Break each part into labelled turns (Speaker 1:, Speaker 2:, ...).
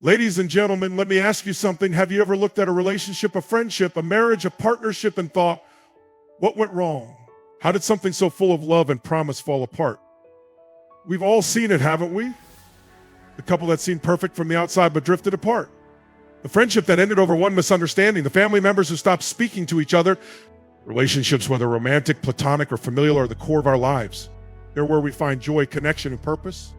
Speaker 1: Ladies and gentlemen, let me ask you something. Have you ever looked at a relationship, a friendship, a marriage, a partnership, and thought, what went wrong? How did something so full of love and promise fall apart? We've all seen it, haven't we? The couple that seemed perfect from the outside but drifted apart. The friendship that ended over one misunderstanding. The family members who stopped speaking to each other. Relationships, whether romantic, platonic, or familial, are the core of our lives. They're where we find joy, connection, and purpose.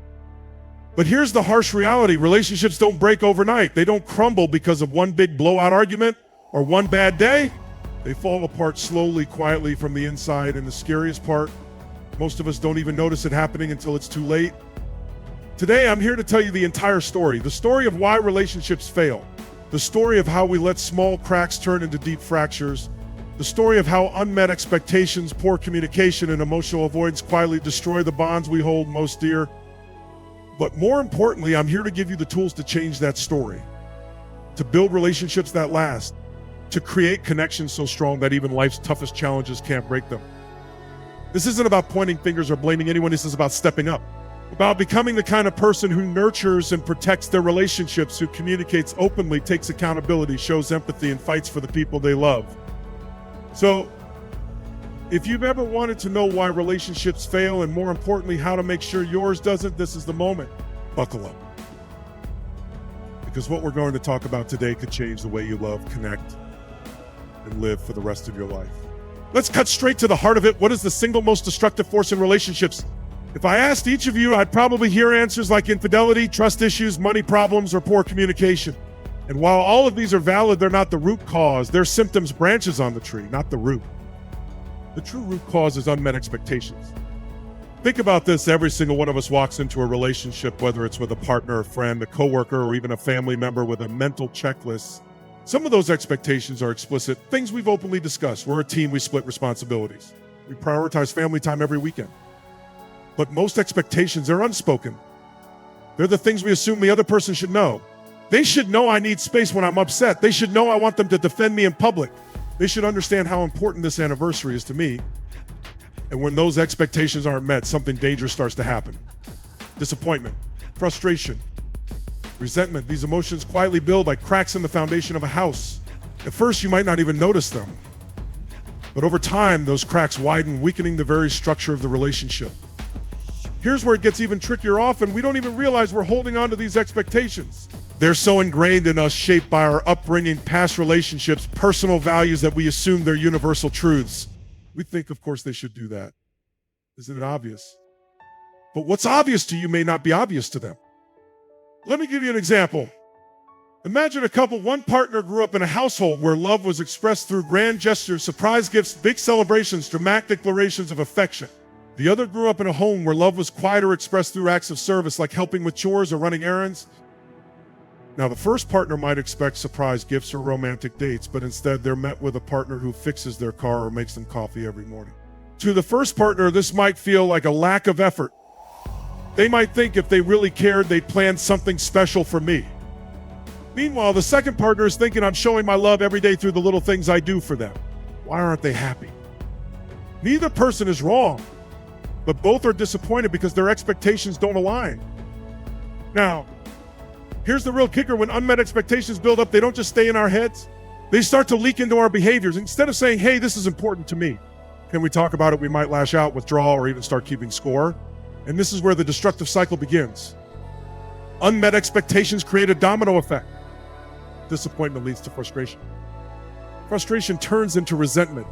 Speaker 1: But here's the harsh reality. Relationships don't break overnight. They don't crumble because of one big blowout argument or one bad day. They fall apart slowly, quietly from the inside. And the scariest part, most of us don't even notice it happening until it's too late. Today, I'm here to tell you the entire story. The story of why relationships fail. The story of how we let small cracks turn into deep fractures. The story of how unmet expectations, poor communication, and emotional avoidance quietly destroy the bonds we hold most dear. But more importantly, I'm here to give you the tools to change that story, to build relationships that last, to create connections so strong that even life's toughest challenges can't break them. This isn't about pointing fingers or blaming anyone. This is about stepping up, about becoming the kind of person who nurtures and protects their relationships, who communicates openly, takes accountability, shows empathy, and fights for the people they love. So, if you've ever wanted to know why relationships fail, and more importantly, how to make sure yours doesn't, this is the moment. Buckle up. Because what we're going to talk about today could change the way you love, connect, and live for the rest of your life. Let's cut straight to the heart of it. What is the single most destructive force in relationships? If I asked each of you, I'd probably hear answers like infidelity, trust issues, money problems, or poor communication. And while all of these are valid, they're not the root cause. They're symptoms, branches on the tree, not the root. The true root cause is unmet expectations. Think about this. Every single one of us walks into a relationship, whether it's with a partner, a friend, a coworker, or even a family member, with a mental checklist. Some of those expectations are explicit, things we've openly discussed. We're a team, we split responsibilities. We prioritize family time every weekend. But most expectations are unspoken. They're the things we assume the other person should know. They should know I need space when I'm upset. They should know I want them to defend me in public. They should understand how important this anniversary is to me. And when those expectations aren't met, something dangerous starts to happen. Disappointment, frustration, resentment. These emotions quietly build like cracks in the foundation of a house. At first, you might not even notice them. But over time, those cracks widen, weakening the very structure of the relationship. Here's where it gets even trickier. Often, we don't even realize we're holding on to these expectations. They're so ingrained in us, shaped by our upbringing, past relationships, personal values, that we assume they're universal truths. We think, of course, they should do that. Isn't it obvious? But what's obvious to you may not be obvious to them. Let me give you an example. Imagine a couple. One partner grew up in a household where love was expressed through grand gestures, surprise gifts, big celebrations, dramatic declarations of affection. The other grew up in a home where love was quieter, expressed through acts of service, like helping with chores or running errands. Now, the first partner might expect surprise gifts or romantic dates, but instead they're met with a partner who fixes their car or makes them coffee every morning. To the first partner, this might feel like a lack of effort. They might think if they really cared, they'd plan something special for me. Meanwhile, the second partner is thinking, I'm showing my love every day through the little things I do for them. Why aren't they happy? Neither person is wrong, but both are disappointed because their expectations don't align. Now, here's the real kicker. When unmet expectations build up, they don't just stay in our heads. They start to leak into our behaviors. Instead of saying, hey, this is important to me, can we talk about it? We might lash out, withdraw, or even start keeping score. And this is where the destructive cycle begins. Unmet expectations create a domino effect. Disappointment leads to frustration. Frustration turns into resentment.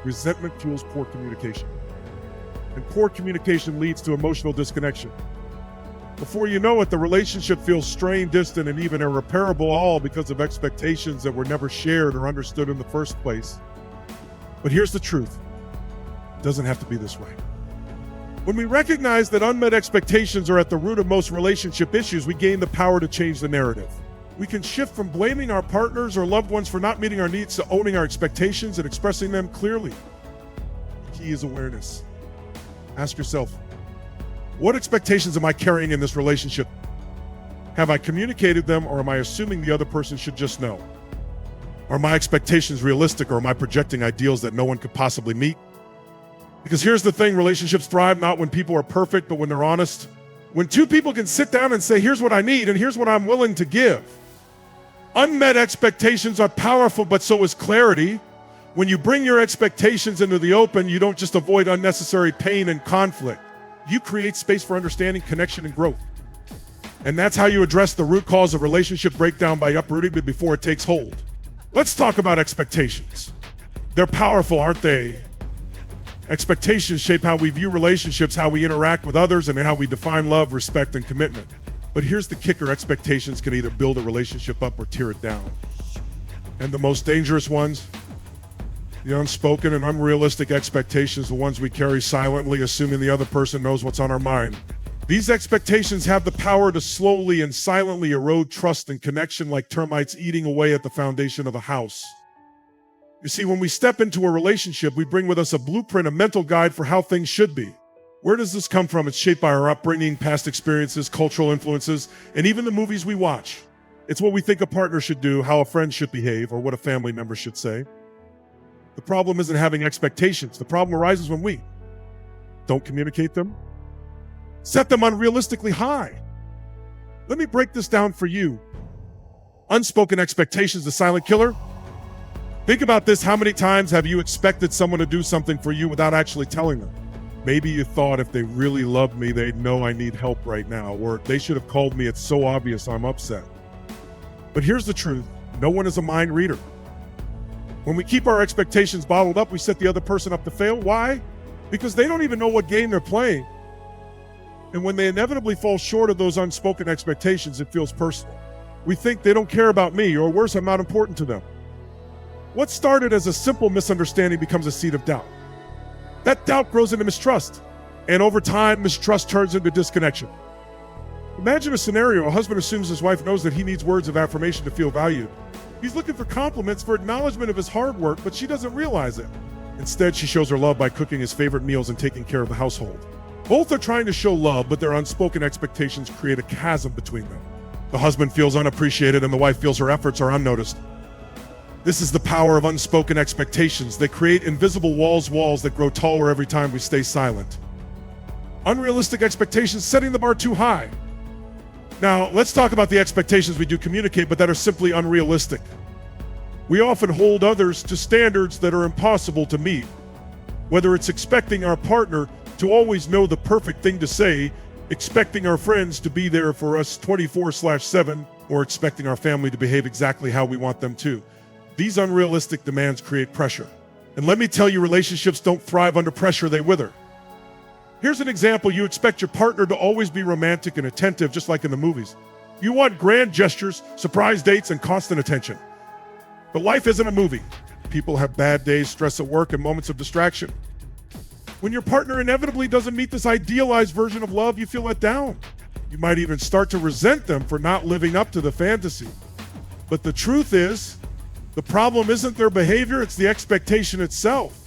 Speaker 1: Resentment fuels poor communication. And poor communication leads to emotional disconnection. Before you know it, the relationship feels strained, distant, and even irreparable, all because of expectations that were never shared or understood in the first place. But here's the truth. It doesn't have to be this way. When we recognize that unmet expectations are at the root of most relationship issues, we gain the power to change the narrative. We can shift from blaming our partners or loved ones for not meeting our needs to owning our expectations and expressing them clearly. The key is awareness. Ask yourself, what expectations am I carrying in this relationship? Have I communicated them, or am I assuming the other person should just know? Are my expectations realistic, or am I projecting ideals that no one could possibly meet? Because here's the thing, relationships thrive not when people are perfect, but when they're honest, When two people can sit down and say, here's what I need and here's what I'm willing to give. Unmet expectations are powerful, but so is clarity. When you bring your expectations into the open, you don't just avoid unnecessary pain and conflict. You create space for understanding, connection, and growth. And that's how you address the root cause of relationship breakdown, by uprooting it before it takes hold. Let's talk about expectations. They're powerful, aren't they? Expectations shape how we view relationships, how we interact with others, and how we define love, respect, and commitment. But here's the kicker: expectations can either build a relationship up or tear it down. And the most dangerous ones, the unspoken and unrealistic expectations, the ones we carry silently, assuming the other person knows what's on our mind. These expectations have the power to slowly and silently erode trust and connection, like termites eating away at the foundation of a house. You see, when we step into a relationship, we bring with us a blueprint, a mental guide for how things should be. Where does this come from? It's shaped by our upbringing, past experiences, cultural influences, and even the movies we watch. It's what we think a partner should do, how a friend should behave, or what a family member should say. The problem isn't having expectations. The problem arises when we don't communicate them, set them unrealistically high. Let me break this down for you. Unspoken expectations, the silent killer. Think about this. How many times have you expected someone to do something for you without actually telling them? Maybe you thought, if they really loved me, they'd know I need help right now, or they should have called me. It's so obvious I'm upset. But here's the truth. No one is a mind reader. When we keep our expectations bottled up, we set the other person up to fail. Why? Because they don't even know what game they're playing. And when they inevitably fall short of those unspoken expectations, it feels personal. We think they don't care about me, or worse, I'm not important to them. What started as a simple misunderstanding becomes a seed of doubt. That doubt grows into mistrust, and over time, mistrust turns into disconnection. Imagine a scenario: a husband assumes his wife knows that he needs words of affirmation to feel valued. He's looking for compliments, for acknowledgement of his hard work, but she doesn't realize it. Instead, she shows her love by cooking his favorite meals and taking care of the household. Both are trying to show love, but their unspoken expectations create a chasm between them. The husband feels unappreciated, and the wife feels her efforts are unnoticed. This is the power of unspoken expectations. They create invisible walls that grow taller every time we stay silent. Unrealistic expectations, setting the bar too high. Now, let's talk about the expectations we do communicate, but that are simply unrealistic. We often hold others to standards that are impossible to meet. Whether it's expecting our partner to always know the perfect thing to say, expecting our friends to be there for us 24/7, or expecting our family to behave exactly how we want them to. These unrealistic demands create pressure. And let me tell you, relationships don't thrive under pressure, they wither. Here's an example. You expect your partner to always be romantic and attentive, just like in the movies. You want grand gestures, surprise dates, and constant attention. But life isn't a movie. People have bad days, stress at work, and moments of distraction. When your partner inevitably doesn't meet this idealized version of love, you feel let down. You might even start to resent them for not living up to the fantasy. But the truth is, the problem isn't their behavior, it's the expectation itself.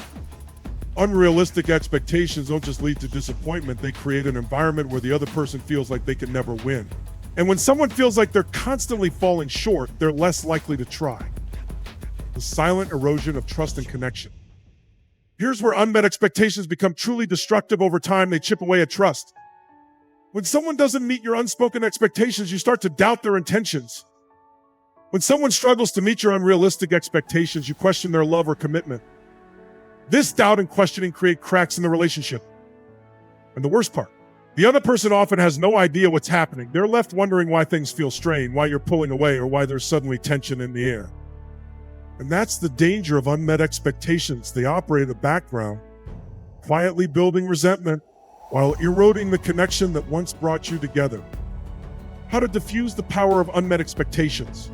Speaker 1: Unrealistic expectations don't just lead to disappointment, they create an environment where the other person feels like they can never win. And when someone feels like they're constantly falling short, they're less likely to try. The silent erosion of trust and connection. Here's where unmet expectations become truly destructive. Over time, they chip away at trust. When someone doesn't meet your unspoken expectations, you start to doubt their intentions. When someone struggles to meet your unrealistic expectations, you question their love or commitment. This doubt and questioning create cracks in the relationship. And the worst part, the other person often has no idea what's happening. They're left wondering why things feel strained, why you're pulling away, or why there's suddenly tension in the air. And that's the danger of unmet expectations. They operate in the background, quietly building resentment while eroding the connection that once brought you together. How to diffuse the power of unmet expectations.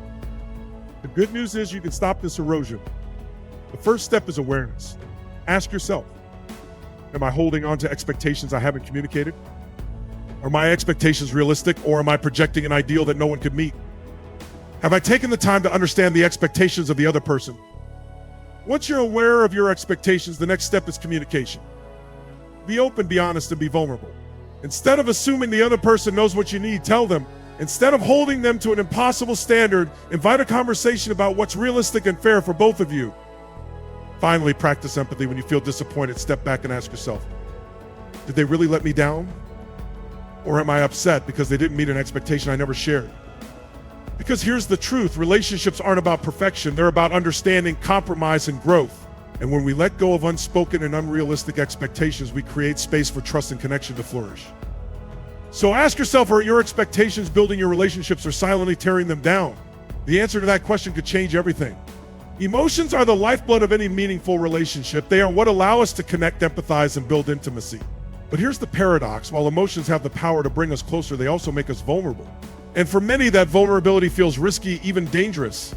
Speaker 1: The good news is you can stop this erosion. The first step is awareness. Ask yourself, am I holding on to expectations I haven't communicated? Are my expectations realistic, or am I projecting an ideal that no one could meet? Have I taken the time to understand the expectations of the other person? Once you're aware of your expectations, the next step is communication. Be open, be honest, and be vulnerable. Instead of assuming the other person knows what you need, tell them. Instead of holding them to an impossible standard, invite a conversation about what's realistic and fair for both of you. Finally, practice empathy. When you feel disappointed, step back and ask yourself, did they really let me down? Or am I upset because they didn't meet an expectation I never shared? Because here's the truth, relationships aren't about perfection, they're about understanding, compromise, and growth. And when we let go of unspoken and unrealistic expectations, we create space for trust and connection to flourish. So ask yourself, are your expectations building your relationships or silently tearing them down? The answer to that question could change everything. Emotions are the lifeblood of any meaningful relationship. They are what allow us to connect, empathize, and build intimacy. But here's the paradox. While emotions have the power to bring us closer, they also make us vulnerable. And for many, that vulnerability feels risky, even dangerous.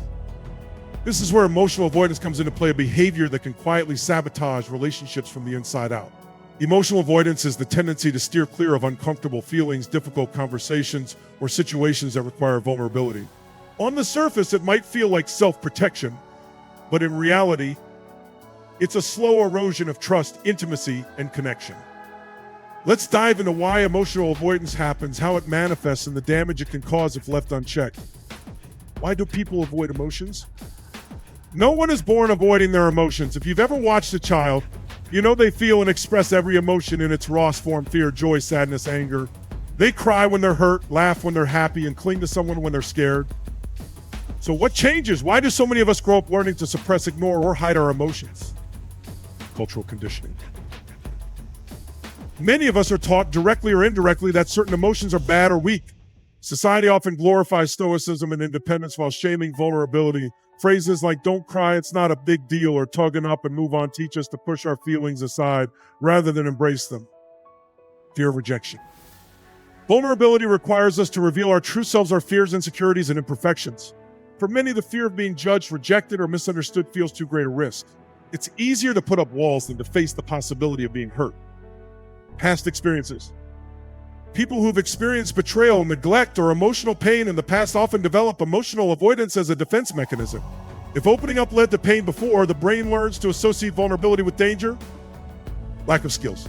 Speaker 1: This is where emotional avoidance comes into play, a behavior that can quietly sabotage relationships from the inside out. Emotional avoidance is the tendency to steer clear of uncomfortable feelings, difficult conversations, or situations that require vulnerability. On the surface, it might feel like self-protection, but in reality, it's a slow erosion of trust, intimacy, and connection. Let's dive into why emotional avoidance happens, how it manifests, and the damage it can cause if left unchecked. Why do people avoid emotions? No one is born avoiding their emotions. If you've ever watched a child, you know they feel and express every emotion in its rawest form: fear, joy, sadness, anger. They cry when they're hurt, laugh when they're happy, and cling to someone when they're scared. So what changes? Why do so many of us grow up learning to suppress, ignore, or hide our emotions? Cultural conditioning. Many of us are taught directly or indirectly that certain emotions are bad or weak. Society often glorifies stoicism and independence while shaming vulnerability. Phrases like "don't cry, it's not a big deal," or "tugging up and move on" teach us to push our feelings aside rather than embrace them. Fear of rejection. Vulnerability requires us to reveal our true selves, our fears, insecurities, and imperfections. For many, the fear of being judged, rejected, or misunderstood feels too great a risk. It's easier to put up walls than to face the possibility of being hurt. Past experiences. People who've experienced betrayal, neglect, or emotional pain in the past often develop emotional avoidance as a defense mechanism. If opening up led to pain before, the brain learns to associate vulnerability with danger. Lack of skills.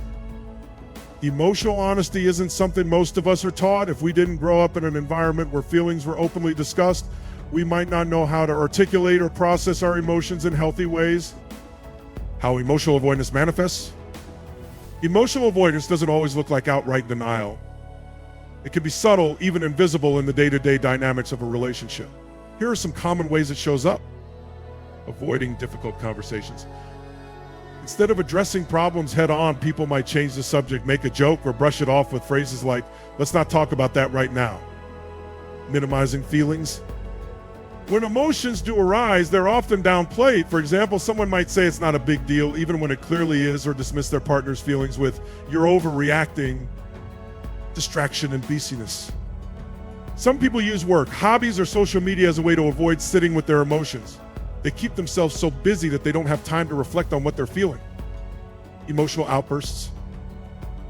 Speaker 1: Emotional honesty isn't something most of us are taught. If we didn't grow up in an environment where feelings were openly discussed, we might not know how to articulate or process our emotions in healthy ways. How emotional avoidance manifests. Emotional avoidance doesn't always look like outright denial. It can be subtle, even invisible in the day-to-day dynamics of a relationship. Here are some common ways it shows up. Avoiding difficult conversations. Instead of addressing problems head on, people might change the subject, make a joke, or brush it off with phrases like, "let's not talk about that right now." Minimizing feelings. When emotions do arise, they're often downplayed. For example, someone might say it's not a big deal, even when it clearly is, or dismiss their partner's feelings with, "you're overreacting," distraction, and busyness. Some people use work, hobbies, or social media as a way to avoid sitting with their emotions. They keep themselves so busy that they don't have time to reflect on what they're feeling. Emotional outbursts.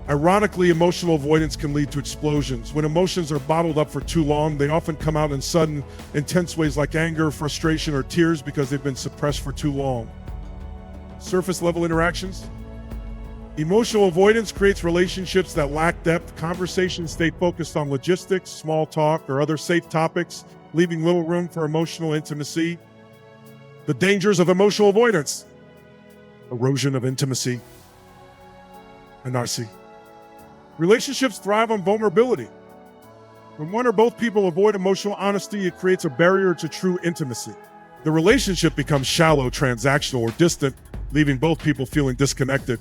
Speaker 1: Ironically, emotional avoidance can lead to explosions. When emotions are bottled up for too long, they often come out in sudden, intense ways like anger, frustration, or tears because they've been suppressed for too long. Surface level interactions. Emotional avoidance creates relationships that lack depth. Conversations stay focused on logistics, small talk, or other safe topics, leaving little room for emotional intimacy. The dangers of emotional avoidance. Erosion of intimacy. Anarchy. Relationships thrive on vulnerability. When one or both people avoid emotional honesty, it creates a barrier to true intimacy. The relationship becomes shallow, transactional, or distant, leaving both people feeling disconnected.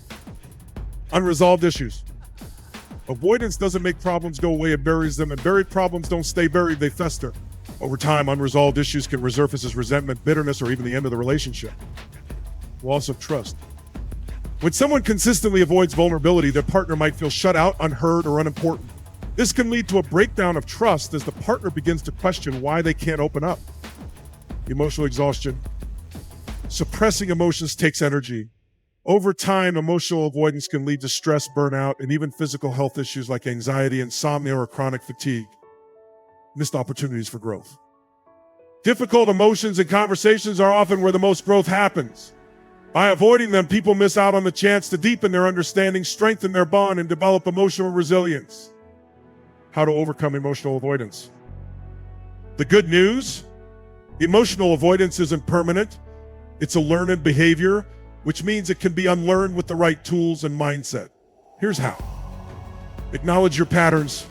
Speaker 1: Unresolved issues. Avoidance doesn't make problems go away, it buries them, and buried problems don't stay buried, they fester. Over time, unresolved issues can resurface as resentment, bitterness, or even the end of the relationship. Loss of trust. When someone consistently avoids vulnerability, their partner might feel shut out, unheard, or unimportant. This can lead to a breakdown of trust as the partner begins to question why they can't open up. Emotional exhaustion. Suppressing emotions takes energy. Over time, emotional avoidance can lead to stress, burnout, and even physical health issues like anxiety, insomnia, or chronic fatigue. Missed opportunities for growth. Difficult emotions and conversations are often where the most growth happens. By avoiding them, people miss out on the chance to deepen their understanding, strengthen their bond, and develop emotional resilience. How to overcome emotional avoidance. The good news, emotional avoidance isn't permanent. It's a learned behavior, which means it can be unlearned with the right tools and mindset. Here's how. Acknowledge your patterns.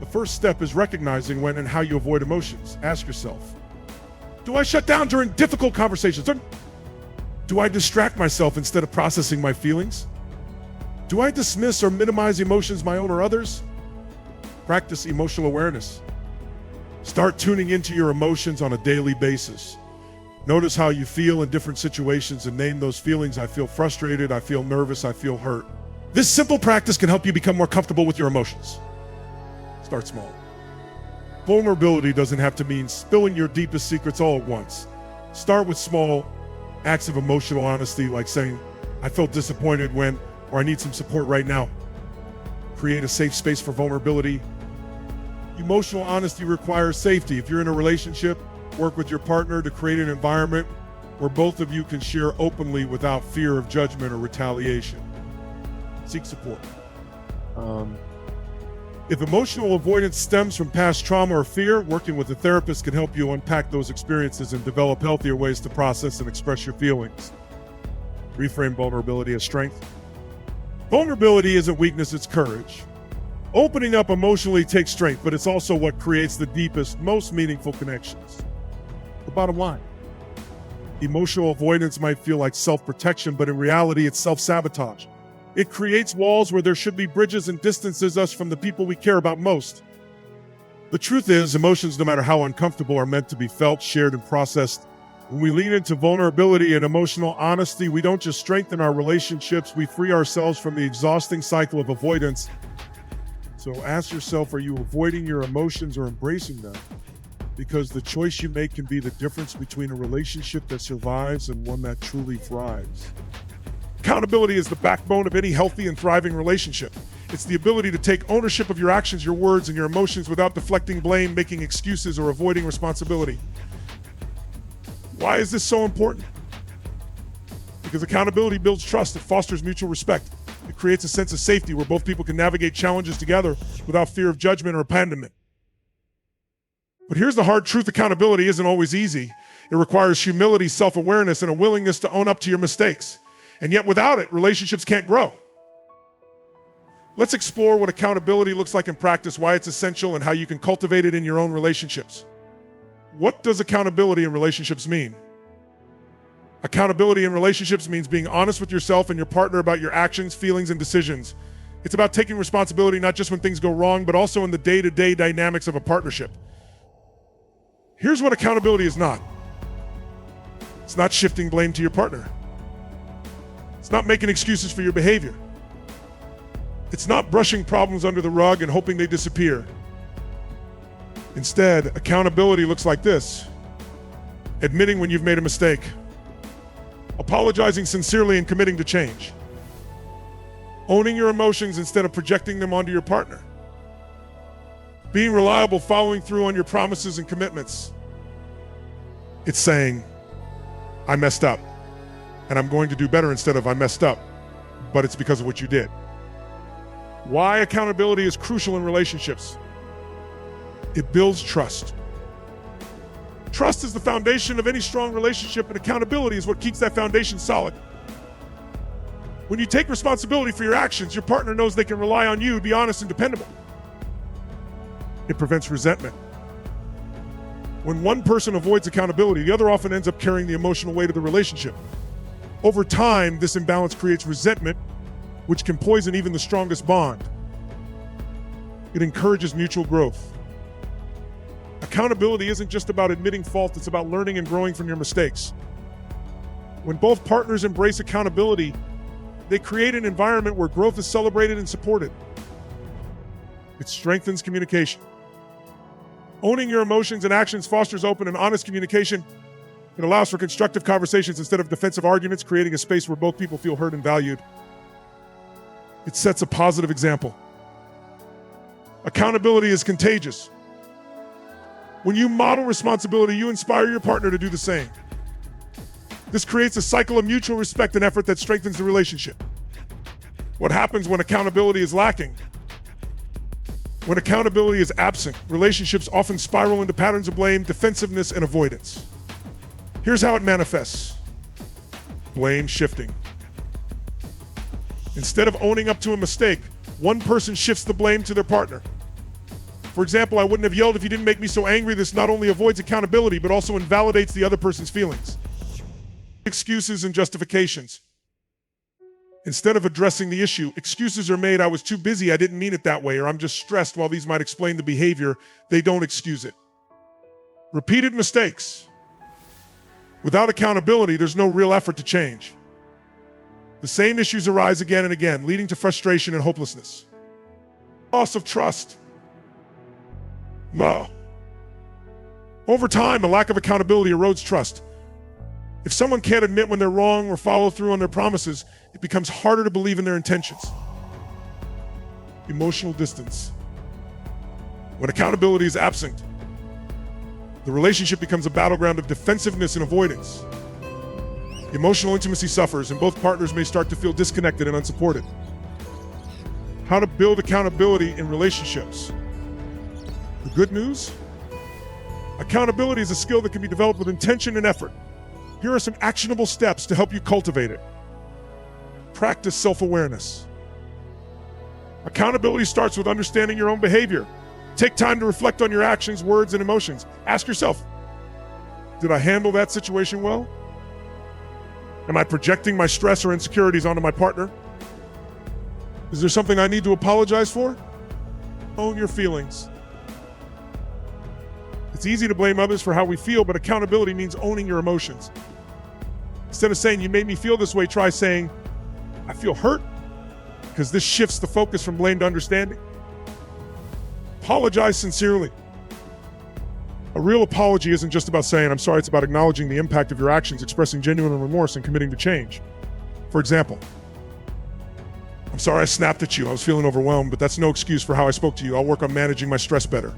Speaker 1: The first step is recognizing when and how you avoid emotions. Ask yourself, do I shut down during difficult conversations? Or do I distract myself instead of processing my feelings? Do I dismiss or minimize emotions, my own or others? Practice emotional awareness. Start tuning into your emotions on a daily basis. Notice how you feel in different situations and name those feelings. I feel frustrated, I feel nervous, I feel hurt. This simple practice can help you become more comfortable with your emotions. Start small. Vulnerability doesn't have to mean spilling your deepest secrets all at once. Start with small acts of emotional honesty, like saying, I felt disappointed when, or I need some support right now. Create a safe space for vulnerability. Emotional honesty requires safety. If you're in a relationship, work with your partner to create an environment where both of you can share openly without fear of judgment or retaliation. Seek support. If emotional avoidance stems from past trauma or fear, working with a therapist can help you unpack those experiences and develop healthier ways to process and express your feelings. Reframe vulnerability as strength. Vulnerability isn't weakness, it's courage. Opening up emotionally takes strength, but it's also what creates the deepest, most meaningful connections. The bottom line, emotional avoidance might feel like self-protection, but in reality, it's self-sabotage. It creates walls where there should be bridges and distances us from the people we care about most. The truth is, emotions, no matter how uncomfortable, are meant to be felt, shared, and processed. When we lean into vulnerability and emotional honesty, we don't just strengthen our relationships, we free ourselves from the exhausting cycle of avoidance. So ask yourself, are you avoiding your emotions or embracing them? Because the choice you make can be the difference between a relationship that survives and one that truly thrives. Accountability is the backbone of any healthy and thriving relationship. It's the ability to take ownership of your actions, your words, and your emotions without deflecting blame, making excuses, or avoiding responsibility. Why is this so important? Because accountability builds trust, it fosters mutual respect. It creates a sense of safety where both people can navigate challenges together without fear of judgment or abandonment. But here's the hard truth, accountability isn't always easy. It requires humility, self-awareness, and a willingness to own up to your mistakes. And yet without it, relationships can't grow. Let's explore what accountability looks like in practice, why it's essential, and how you can cultivate it in your own relationships. What does accountability in relationships mean? Accountability in relationships means being honest with yourself and your partner about your actions, feelings, and decisions. It's about taking responsibility not just when things go wrong, but also in the day-to-day dynamics of a partnership. Here's what accountability is not. It's not shifting blame to your partner. It's not making excuses for your behavior. It's not brushing problems under the rug and hoping they disappear. Instead, accountability looks like this: admitting when you've made a mistake, apologizing sincerely and committing to change, owning your emotions instead of projecting them onto your partner, being reliable, following through on your promises and commitments. It's saying, I messed up, and I'm going to do better instead of I messed up, but it's because of what you did. Why accountability is crucial in relationships. It builds trust. Trust is the foundation of any strong relationship, and accountability is what keeps that foundation solid. When you take responsibility for your actions, your partner knows they can rely on you to be honest and dependable. It prevents resentment. When one person avoids accountability, the other often ends up carrying the emotional weight of the relationship. Over time, this imbalance creates resentment, which can poison even the strongest bond. It encourages mutual growth. Accountability isn't just about admitting fault, it's about learning and growing from your mistakes. When both partners embrace accountability, they create an environment where growth is celebrated and supported. It strengthens communication. Owning your emotions and actions fosters open and honest communication. It allows for constructive conversations instead of defensive arguments, creating a space where both people feel heard and valued. It sets a positive example. Accountability is contagious. When you model responsibility, you inspire your partner to do the same. This creates a cycle of mutual respect and effort that strengthens the relationship. What happens when accountability is lacking? When accountability is absent, relationships often spiral into patterns of blame, defensiveness, and avoidance. Here's how it manifests. Blame shifting. Instead of owning up to a mistake, one person shifts the blame to their partner. For example, I wouldn't have yelled if you didn't make me so angry. This not only avoids accountability, but also invalidates the other person's feelings. Excuses and justifications. Instead of addressing the issue, excuses are made. I was too busy, I didn't mean it that way, or I'm just stressed. While these might explain the behavior, they don't excuse it. Repeated mistakes. Without accountability, there's no real effort to change. The same issues arise again and again, leading to frustration and hopelessness. Loss of trust. No. Over time, a lack of accountability erodes trust. If someone can't admit when they're wrong or follow through on their promises, it becomes harder to believe in their intentions. Emotional distance. When accountability is absent, the relationship becomes a battleground of defensiveness and avoidance. Emotional intimacy suffers, and both partners may start to feel disconnected and unsupported. How to build accountability in relationships. The good news? Accountability is a skill that can be developed with intention and effort. Here are some actionable steps to help you cultivate it. Practice self-awareness. Accountability starts with understanding your own behavior. Take time to reflect on your actions, words, and emotions. Ask yourself, did I handle that situation well? Am I projecting my stress or insecurities onto my partner? Is there something I need to apologize for? Own your feelings. It's easy to blame others for how we feel, but accountability means owning your emotions. Instead of saying, you made me feel this way, try saying, I feel hurt, because this shifts the focus from blame to understanding. Apologize sincerely. A real apology isn't just about saying, I'm sorry, it's about acknowledging the impact of your actions, expressing genuine remorse, and committing to change. For example, I'm sorry I snapped at you. I was feeling overwhelmed, but that's no excuse for how I spoke to you. I'll work on managing my stress better.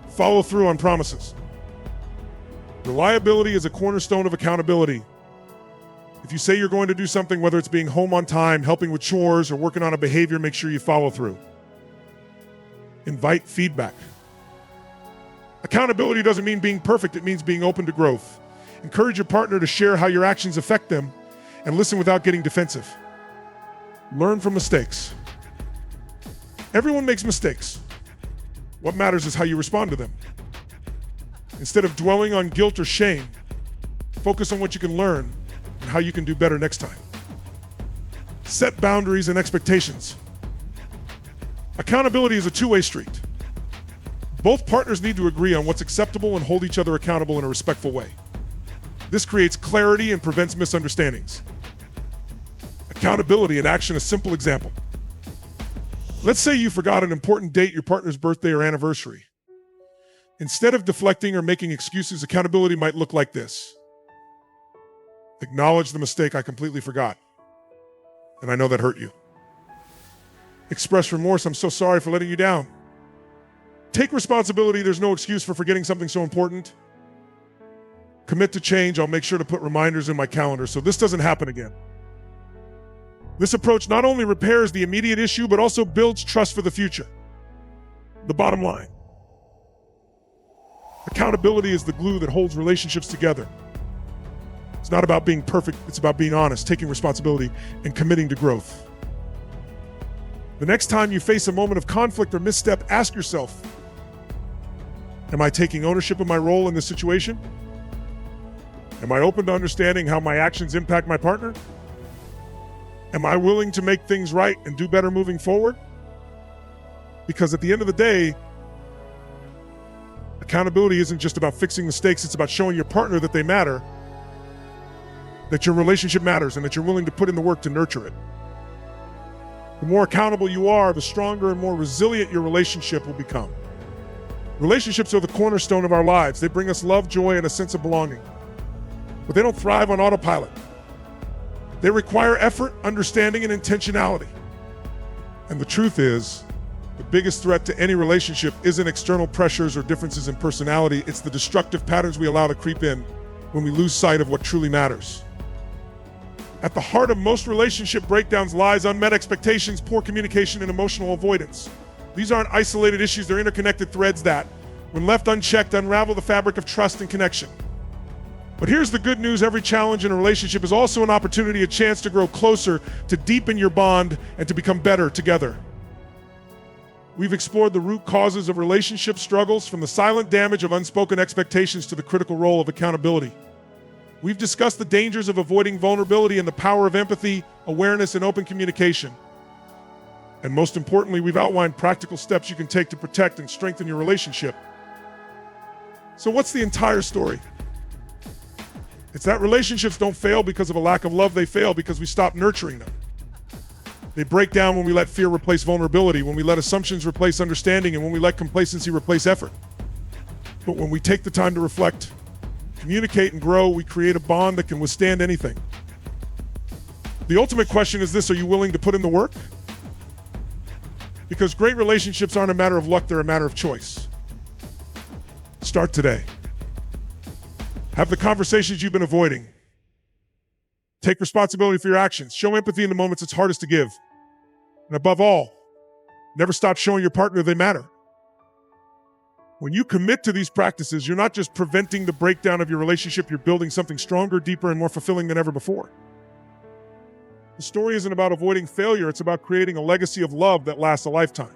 Speaker 1: Follow through on promises. Reliability is a cornerstone of accountability. If you say you're going to do something, whether it's being home on time, helping with chores, or working on a behavior, make sure you follow through. Invite feedback. Accountability doesn't mean being perfect, it means being open to growth. Encourage your partner to share how your actions affect them and listen without getting defensive. Learn from mistakes. Everyone makes mistakes. What matters is how you respond to them. Instead of dwelling on guilt or shame, focus on what you can learn and how you can do better next time. Set boundaries and expectations. Accountability is a two-way street. Both partners need to agree on what's acceptable and hold each other accountable in a respectful way. This creates clarity and prevents misunderstandings. Accountability in action, a simple example. Let's say you forgot an important date, your partner's birthday or anniversary. Instead of deflecting or making excuses, accountability might look like this. Acknowledge the mistake, I completely forgot. And I know that hurt you. Express remorse, I'm so sorry for letting you down. Take responsibility, there's no excuse for forgetting something so important. Commit to change, I'll make sure to put reminders in my calendar so this doesn't happen again. This approach not only repairs the immediate issue, but also builds trust for the future. The bottom line. Accountability is the glue that holds relationships together. It's not about being perfect, it's about being honest, taking responsibility, and committing to growth. The next time you face a moment of conflict or misstep, ask yourself, am I taking ownership of my role in this situation? Am I open to understanding how my actions impact my partner? Am I willing to make things right and do better moving forward? Because at the end of the day, accountability isn't just about fixing mistakes, it's about showing your partner that they matter, that your relationship matters, and that you're willing to put in the work to nurture it. The more accountable you are, the stronger and more resilient your relationship will become. Relationships are the cornerstone of our lives. They bring us love, joy, and a sense of belonging. But they don't thrive on autopilot. They require effort, understanding, and intentionality. And the truth is, the biggest threat to any relationship isn't external pressures or differences in personality. It's the destructive patterns we allow to creep in when we lose sight of what truly matters. At the heart of most relationship breakdowns lies unmet expectations, poor communication, and emotional avoidance. These aren't isolated issues, they're interconnected threads that, when left unchecked, unravel the fabric of trust and connection. But here's the good news, every challenge in a relationship is also an opportunity, a chance to grow closer, to deepen your bond, and to become better together. We've explored the root causes of relationship struggles, from the silent damage of unspoken expectations to the critical role of accountability. We've discussed the dangers of avoiding vulnerability and the power of empathy, awareness, and open communication. And most importantly, we've outlined practical steps you can take to protect and strengthen your relationship. So what's the entire story? It's that relationships don't fail because of a lack of love. They fail because we stop nurturing them. They break down when we let fear replace vulnerability, when we let assumptions replace understanding, and when we let complacency replace effort. But when we take the time to reflect, communicate, and grow, we create a bond that can withstand anything. The ultimate question is this: are you willing to put in the work? Because great relationships aren't a matter of luck, they're a matter of choice. Start today. Have the conversations you've been avoiding. Take responsibility for your actions. Show empathy in the moments it's hardest to give. And above all, never stop showing your partner they matter. When you commit to these practices, you're not just preventing the breakdown of your relationship, you're building something stronger, deeper, and more fulfilling than ever before. The story isn't about avoiding failure, it's about creating a legacy of love that lasts a lifetime.